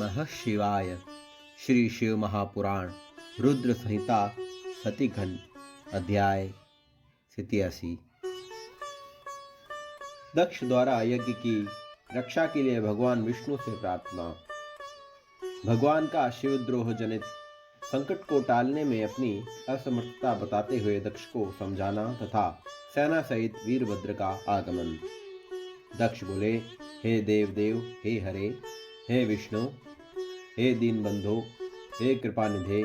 नमः शिवाय। श्री शिव महापुराण रुद्र संहिता सतीखंड अध्याय 87। दक्ष द्वारा यज्ञ की रक्षा के लिए भगवान विष्णु से प्रार्थना। भगवान का शिवद्रोह जनित संकट को टालने में अपनी असमर्थता बताते हुए दक्ष को समझाना तथा सेना सहित वीरभद्र का आगमन। दक्ष बोले, हे देव, हे हरे, हे विष्णु, हे दीन बंधो, हे कृपानिधे,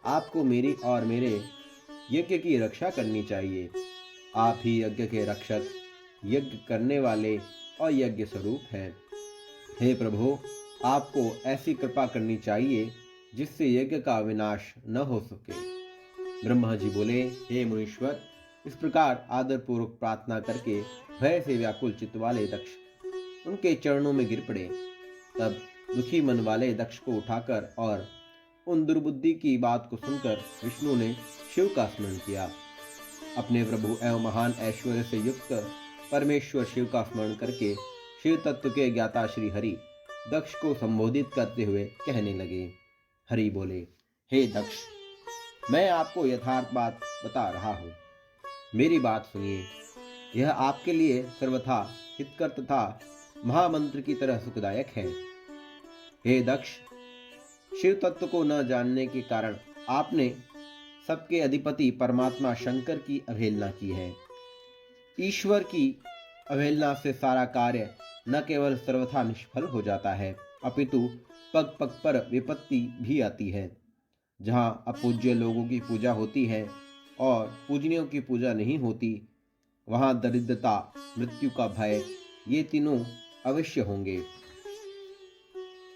आपको मेरी और मेरे यज्ञ की रक्षा करनी चाहिए। आप ही यज्ञ के रक्षक, यज्ञ करने वाले और यज्ञ स्वरूप हैं। हे प्रभु, आपको ऐसी कृपा करनी चाहिए जिससे यज्ञ का विनाश न हो सके। ब्रह्मा जी बोले, हे मुनीश्वर, इस प्रकार आदरपूर्वक प्रार्थना करके भय से व्याकुल चित्त वाले दक्ष उनके चरणों में गिर पड़े। तब दुखी मन वाले दक्ष को उठाकर और उन दुर्बुद्धि की बात को सुनकर विष्णु ने शिव का स्मरण किया। अपने प्रभु एवं महान ऐश्वर्य से युक्त परमेश्वर शिव का स्मरण करके शिव तत्व के ज्ञाता श्री हरि दक्ष को संबोधित करते हुए कहने लगे। हरि बोले, हे दक्ष, मैं आपको यथार्थ बात बता रहा हूँ, मेरी बात सुनिए। यह आपके लिए सर्वथा हितकर तथा महामंत्र की तरह सुखदायक है। हे दक्ष, शिव तत्व को न जानने के कारण आपने सबके अधिपति परमात्मा शंकर की अवहेलना की है। ईश्वर की अवहेलना से सारा कार्य न केवल सर्वथा निष्फल हो जाता है, अपितु पग पग पर विपत्ति भी आती है। जहाँ अपूज्य लोगों की पूजा होती है और पूजनीयों की पूजा नहीं होती, वहाँ दरिद्रता, मृत्यु का भय, ये तीनों अवश्य होंगे।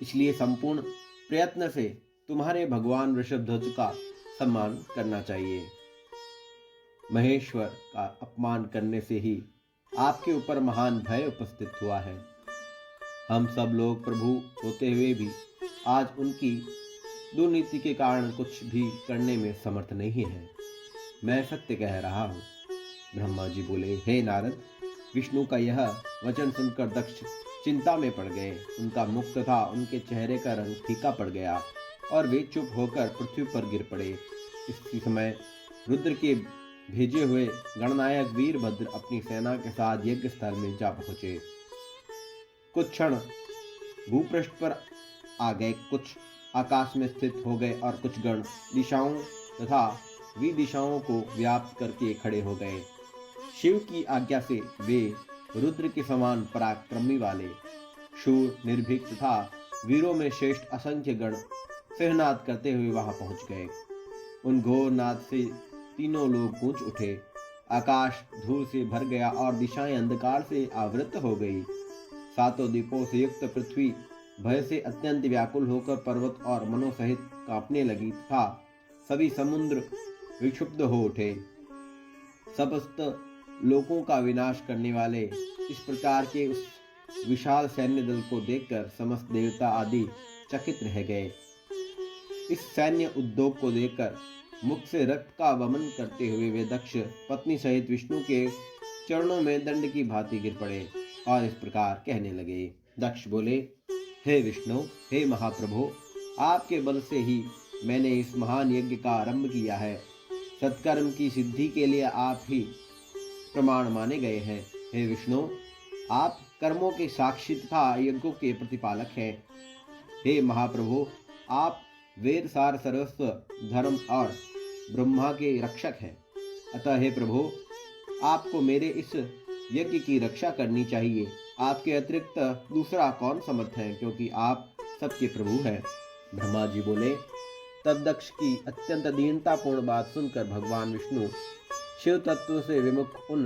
इसलिए संपूर्ण प्रयत्न से तुम्हारे भगवान ऋषभध्वज का सम्मान करना चाहिए। महेश्वर का अपमान करने से ही आपके ऊपर महान भय उपस्थित हुआ है। हम सब लोग प्रभु होते हुए भी आज उनकी दुर्नीति के कारण कुछ भी करने में समर्थ नहीं है। मैं सत्य कह रहा हूँ। ब्रह्मा जी बोले, हे नारद, विष्णु का यह वचन सुनकर दक्ष चिंता में पड़ गए। उनका मुख तथा उनके चेहरे का रंग फीका पड़ गया और वे चुप होकर पृथ्वी पर गिर पड़े। इसी समय रुद्र के भेजे हुए गणनायक वीरभद्र अपनी सेना के साथ यज्ञ स्थल में जा पहुंचे। कुछ क्षण भूपृष्ठ पर आ गए, कुछ आकाश में स्थित हो गए और कुछ गण दिशाओं तथा विदिशाओं को व्याप्त करके खड़े हो गए। शिव की आज्ञा से वे रुद्र के समान पराक्रमी वाले शूर, निर्भीक तथा वीरों में श्रेष्ठ असंख्य गण सिंहनाद करते हुए वहां पहुंच गए। उन घोर नाद से तीनों लोग गूंज उठे। आकाश धूल से भर गया और दिशाएं अंधकार से आवृत हो गई। सातों दीपों से युक्त पृथ्वी भय से अत्यंत व्याकुल होकर पर्वत और मनो सहित कांपने लगी तथा सभी समुद्र विक्षुब्ध हो उठे। समस्त लोगों का विनाश करने वाले इस प्रकार के उस विशाल सैन्य दल को देखकर समस्त देवता आदि चकित रह गए। इस सैन्य उद्योग को देखकर मुख से रक्त का वमन करते हुए वे दक्ष पत्नी सहित विष्णु के चरणों में दंड की भांति गिर पड़े और इस प्रकार कहने लगे। दक्ष बोले, हे विष्णु, हे महाप्रभु, आपके बल से ही मैंने इस महान यज्ञ का आरंभ किया है। सत्कर्म की सिद्धि के लिए आप ही प्रमाण माने गए हैं। हे विष्णु, आप कर्मों के साक्षी तथा यज्ञों के प्रतिपालक हैं। हे महाप्रभु, आप वेद सार सर्वस्व धर्म और ब्रह्मा के रक्षक हैं। अतः हे प्रभु, आपको मेरे इस यज्ञ की रक्षा करनी चाहिए। आपके अतिरिक्त दूसरा कौन समर्थ है, क्योंकि आप सबके प्रभु हैं। ब्रह्मा जी बोले। तब दक्ष की अत्यंत दीनतापूर्ण बात सुनकर भगवान विष्णु शिव तत्व से विमुख उन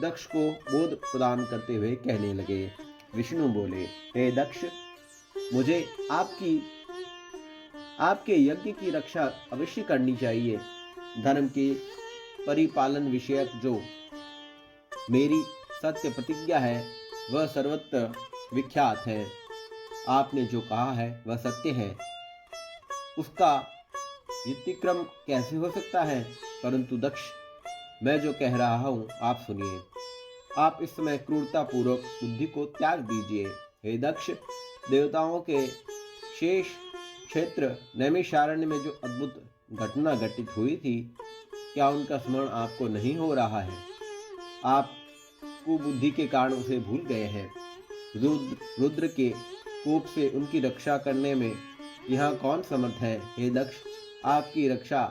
दक्ष को बोध प्रदान करते हुए कहने लगे। विष्णु बोले, हे दक्ष, मुझे आपके यज्ञ की रक्षा अवश्य करनी चाहिए। धर्म के परिपालन विषयक जो मेरी सत्य प्रतिज्ञा है वह सर्वत्र विख्यात है। आपने जो कहा है वह सत्य है, उसका व्यतिक्रम कैसे हो सकता है। परंतु दक्ष, मैं जो कह रहा हूँ आप सुनिए। आप इस समय क्रूरता पूर्वक बुद्धि को त्याग दीजिए। हे दक्ष, देवताओं के शेष क्षेत्र नैमिषारण्य में जो अद्भुत घटना घटित हुई थी, क्या उनका स्मरण आपको नहीं हो रहा है? आप कुबुद्धि के कारण उसे भूल गए हैं। रुद्र के कोप से उनकी रक्षा करने में यहाँ कौन समर्थ है? हे दक्ष, आपकी रक्षा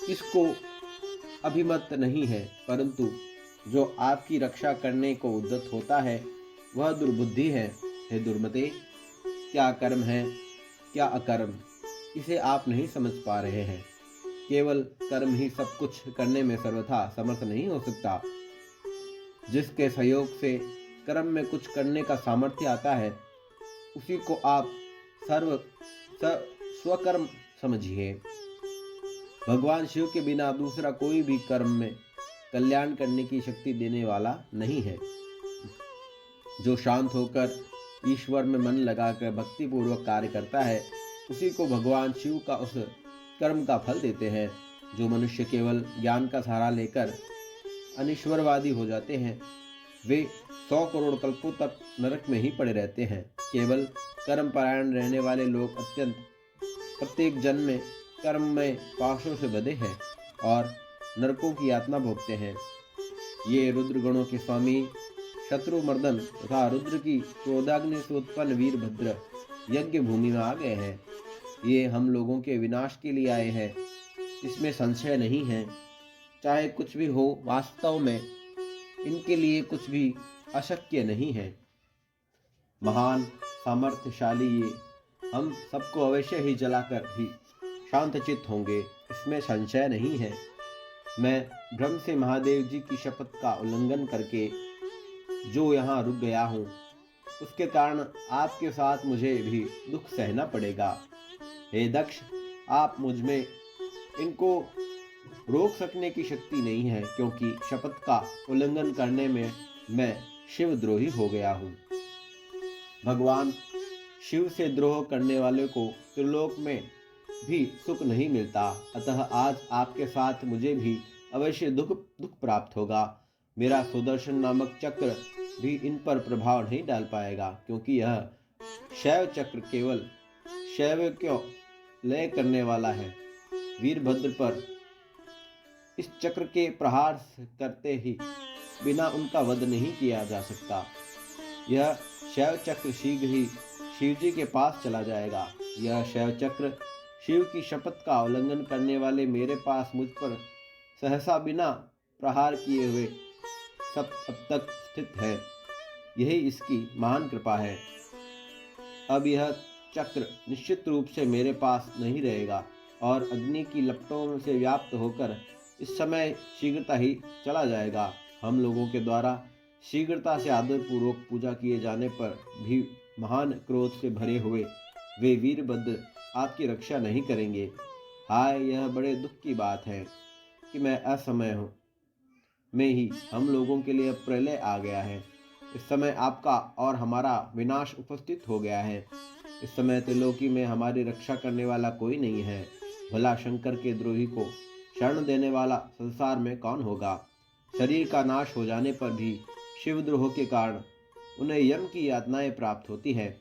किसको अभिमत नहीं है, परंतु जो आपकी रक्षा करने को उद्यत होता है वह दुर्बुद्धि है। हे दुर्मते, क्या कर्म है क्या अकर्म, इसे आप नहीं समझ पा रहे हैं। केवल कर्म ही सब कुछ करने में सर्वथा समर्थ नहीं हो सकता। जिसके सहयोग से कर्म में कुछ करने का सामर्थ्य आता है, उसी को आप स्वकर्म समझिए। भगवान शिव के बिना दूसरा कोई भी कर्म में कल्याण करने की शक्ति देने वाला नहीं है। जो शांत होकर ईश्वर में मन लगाकर भक्ति पूर्वक कार्य करता है, उसी को भगवान शिव का उस कर्म का फल देते हैं। जो मनुष्य केवल ज्ञान का सहारा लेकर अनिश्वरवादी हो जाते हैं, वे 100 करोड़ कल्पों तक नरक में ही पड़े रहते हैं। केवल कर्म परायण रहने वाले लोग अत्यंत प्रत्येक जन्म में कर्म में पाशों से बंधे हैं और नरकों की यातना भोगते हैं। ये रुद्र गणों के स्वामी शत्रुमर्दन तथा रुद्र की क्रोधाग्नि से उत्पन्न वीरभद्र यज्ञ भूमि में आ गए हैं। ये हम लोगों के विनाश के लिए आए हैं, इसमें संशय नहीं है। चाहे कुछ भी हो, वास्तव में इनके लिए कुछ भी अशक्य नहीं है। महान सामर्थ्यशाली ये हम सबको अवश्य ही जलाकर ही शांतचित्त होंगे, इसमें संशय नहीं है। मैं भ्रम से महादेव जी की शपथ का उल्लंघन करके जो यहाँ रुक गया हूँ, उसके कारण आपके साथ मुझे भी दुख सहना पड़ेगा। हे दक्ष, आप मुझ में इनको रोक सकने की शक्ति नहीं है, क्योंकि शपथ का उल्लंघन करने में मैं शिवद्रोही हो गया हूँ। भगवान शिव से द्रोह करने वाले को त्रिलोक में भी सुख नहीं मिलता, अतः आज आपके साथ मुझे भी अवश्य दुख प्राप्त होगा। मेरा सुदर्शन नामक चक्र भी इन पर प्रभाव नहीं डाल पाएगा, क्योंकि यह शैव चक्र केवल शैव क्यों लय करने वाला है। वीरभद्र पर इस चक्र के प्रहार करते ही बिना उनका वध नहीं किया जा सकता। यह शैव चक्र शीघ्र ही शिवजी के पास चला जाएगा। यह शैव चक्र शिव की शपथ का उल्लंघन करने वाले मेरे पास मुझ पर सहसा बिना प्रहार किए हुए अब तक स्थित है। यही इसकी महान कृपा है। अब यह चक्र निश्चित रूप से मेरे पास नहीं रहेगा और अग्नि की लपटों से व्याप्त होकर इस समय शीघ्रता ही चला जाएगा। हम लोगों के द्वारा शीघ्रता से आदरपूर्वक पूजा किए जाने पर भी महान क्रोध से भरे हुए वे वीरभद्र आपकी रक्षा नहीं करेंगे। हाय, यह बड़े दुख की बात है कि मैं असमय हूँ में ही हम लोगों के लिए प्रलय आ गया है। इस समय आपका और हमारा विनाश उपस्थित हो गया है। इस समय त्रिलोकी में हमारी रक्षा करने वाला कोई नहीं है। भला शंकर के द्रोही को शरण देने वाला संसार में कौन होगा? शरीर का नाश हो जाने पर भी शिवद्रोह के कारण उन्हें यम की यातनाएं प्राप्त होती है।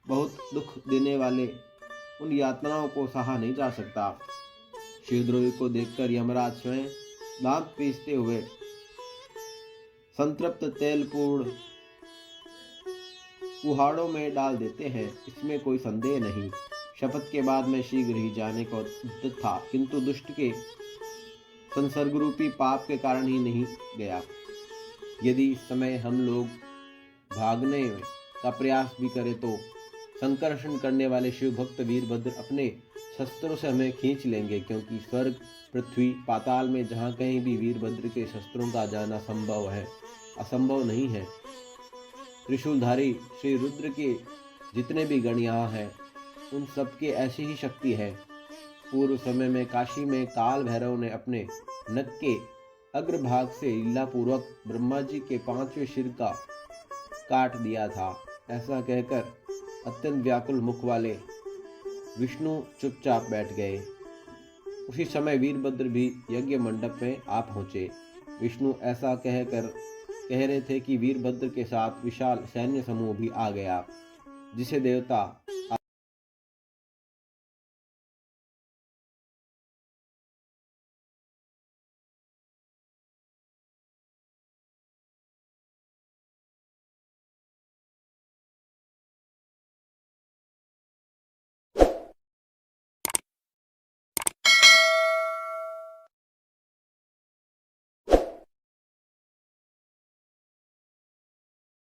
बहुत दुख देने वाले उन यातनाओं को सहा नहीं जा सकता। शिवद्रोही को देखकर यमराज स्वयं दांत पीसते हुए संतृप्त तेलपूर्ण कुहाड़ों में डाल देते हैं, इसमें कोई संदेह नहीं। शपथ के बाद मैं शीघ्र ही जाने को उद्यत था, किंतु दुष्ट के संसर्ग रूपी पाप के कारण ही नहीं गया। यदि इस समय हम लोग भागने का प्रयास भी करें तो संकर्षण करने वाले शिव भक्त वीरभद्र अपने शस्त्रों से हमें खींच लेंगे, क्योंकि स्वर्ग, पृथ्वी, पाताल में जहाँ कहीं भी वीरभद्र के शस्त्रों का जाना संभव है, असंभव नहीं है। त्रिशूलधारी श्री रुद्र के जितने भी गण यहाँ हैं, उन सबके ऐसी ही शक्ति है। पूर्व समय में काशी में काल भैरव ने अपने नख के अग्रभाग से लीलापूर्वक ब्रह्मा जी के 5वें सिर का काट दिया था। ऐसा कहकर अत्यंत व्याकुल मुख वाले विष्णु चुपचाप बैठ गए। उसी समय वीरभद्र भी यज्ञ मंडप में आ पहुंचे। विष्णु ऐसा कह रहे थे कि वीरभद्र के साथ विशाल सैन्य समूह भी आ गया, जिसे देवता